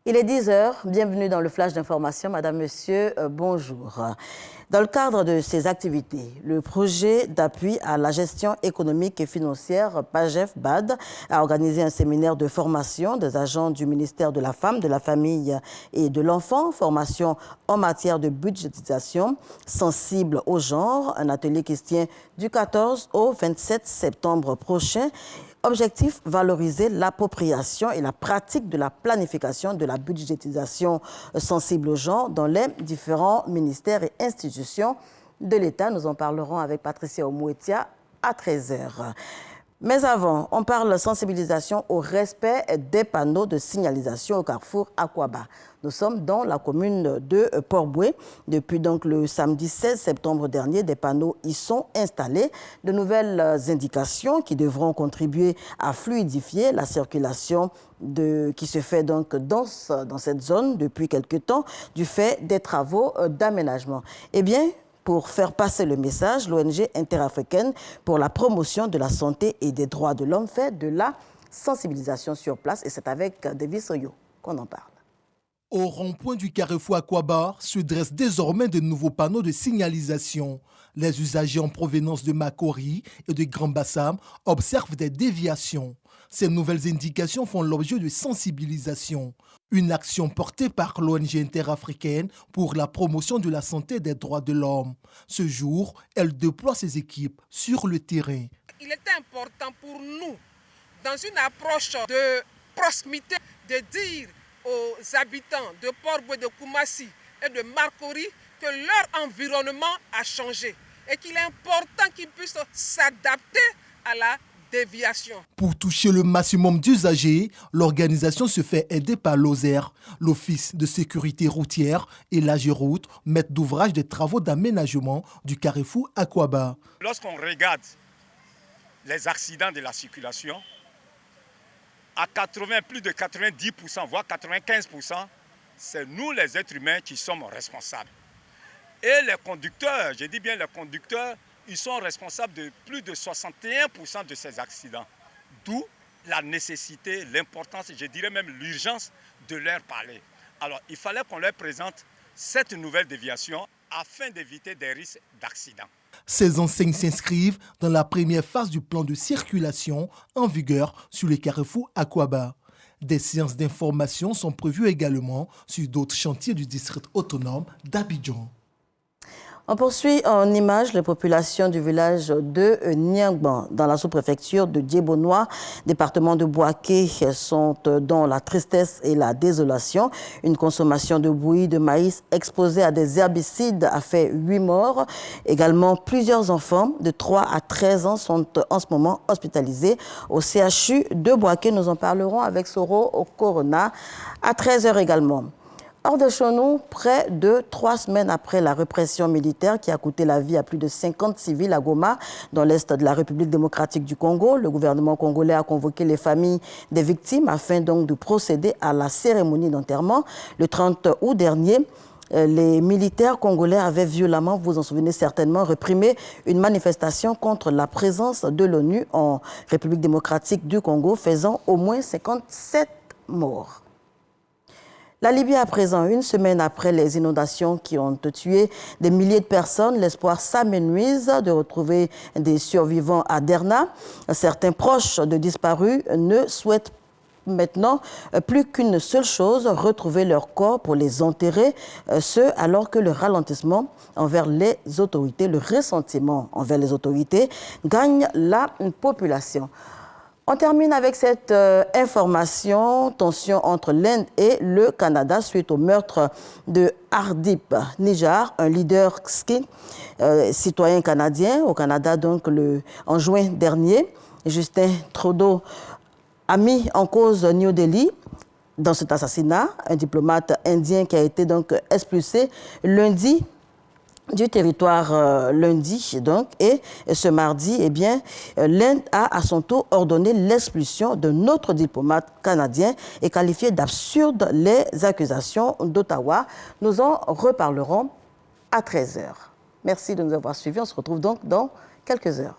Il est 10 heures, bienvenue dans le flash d'information. Madame, Monsieur, bonjour. Dans le cadre de ces activités, le projet d'appui à la gestion économique et financière PAGEF-BAD a organisé un séminaire de formation des agents du ministère de la Femme, de la Famille et de l'Enfant, formation en matière de budgétisation sensible au genre, un atelier qui se tient du 14 au 27 septembre prochain. Objectif, valoriser l'appropriation et la pratique de la planification de la budgétisation sensible au genre dans les différents ministères et institutions de l'État. Nous en parlerons avec Patricia Omouetia à 13 h. Mais avant, on parle sensibilisation au respect des panneaux de signalisation au carrefour Akwaba. Nous sommes dans la commune de Port-Boué. Depuis donc le samedi 16 septembre dernier, des panneaux y sont installés. De nouvelles indications qui devront contribuer à fluidifier la circulation qui se fait donc dans cette zone depuis quelque temps du fait des travaux d'aménagement. Eh bien, pour faire passer le message, l'ONG interafricaine pour la promotion de la santé et des droits de l'homme fait de la sensibilisation sur place. Et c'est avec Davis Oyo qu'on en parle. Au rond-point du carrefour Akwaba se dressent désormais de nouveaux panneaux de signalisation. Les usagers en provenance de Makori et de Grand Bassam observent des déviations. Ces nouvelles indications font l'objet de sensibilisation. Une action portée par l'ONG interafricaine pour la promotion de la santé et des droits de l'homme. Ce jour, elle déploie ses équipes sur le terrain. Il était important pour nous, dans une approche de proximité, de dire aux habitants de Port-Boué, de Koumassi et de Makori que leur environnement a changé et qu'il est important qu'ils puissent s'adapter à la déviation. Pour toucher le maximum d'usagers, l'organisation se fait aider par l'OSER, l'Office de sécurité routière et l'AGEROUTE, maître d'ouvrage des travaux d'aménagement du carrefour Akwaba. Lorsqu'on regarde les accidents de la circulation, à plus de 90%, voire 95%, c'est nous les êtres humains qui sommes responsables. Et les conducteurs, je dis bien les conducteurs, ils sont responsables de plus de 61% de ces accidents. D'où la nécessité, l'importance, je dirais même l'urgence de leur parler. Alors, il fallait qu'on leur présente cette nouvelle déviation afin d'éviter des risques d'accident. Ces enseignes s'inscrivent dans la première phase du plan de circulation en vigueur sur le carrefour Akwaba. Des séances d'information sont prévues également sur d'autres chantiers du district autonome d'Abidjan. On poursuit en images les populations du village de Niangban, dans la sous-préfecture de Diebonois, département de Bouaké, sont dans la tristesse et la désolation. Une consommation de bouillie de maïs exposée à des herbicides a fait 8 morts. Également, plusieurs enfants de 3 à 13 ans sont en ce moment hospitalisés au CHU de Bouaké. Nous en parlerons avec Soro Corona à 13 h également. Hors de chez nous, près de 3 semaines après la répression militaire qui a coûté la vie à plus de 50 civils à Goma, dans l'est de la République démocratique du Congo, le gouvernement congolais a convoqué les familles des victimes afin donc de procéder à la cérémonie d'enterrement. Le 30 août dernier, les militaires congolais avaient violemment, vous vous en souvenez certainement, réprimé une manifestation contre la présence de l'ONU en République démocratique du Congo, faisant au moins 57 morts. La Libye à présent, une semaine après les inondations qui ont tué des milliers de personnes, l'espoir s'amenuise de retrouver des survivants à Derna. Certains proches de disparus ne souhaitent maintenant plus qu'une seule chose, retrouver leurs corps pour les enterrer, ce alors que le ralentissement envers les autorités, le ressentiment envers les autorités gagne la population. On termine avec cette information, tension entre l'Inde et le Canada suite au meurtre de Hardip Nijar, un leader ski, citoyen canadien au Canada donc en juin dernier. Justin Trudeau a mis en cause New Delhi dans cet assassinat, un diplomate indien qui a été donc expulsé lundi du territoire lundi donc, et ce mardi, eh bien, l'Inde a à son tour ordonné l'expulsion d'un autre diplomate canadien et qualifié d'absurde les accusations d'Ottawa. Nous en reparlerons à 13 h. Merci de nous avoir suivis. On se retrouve donc dans quelques heures.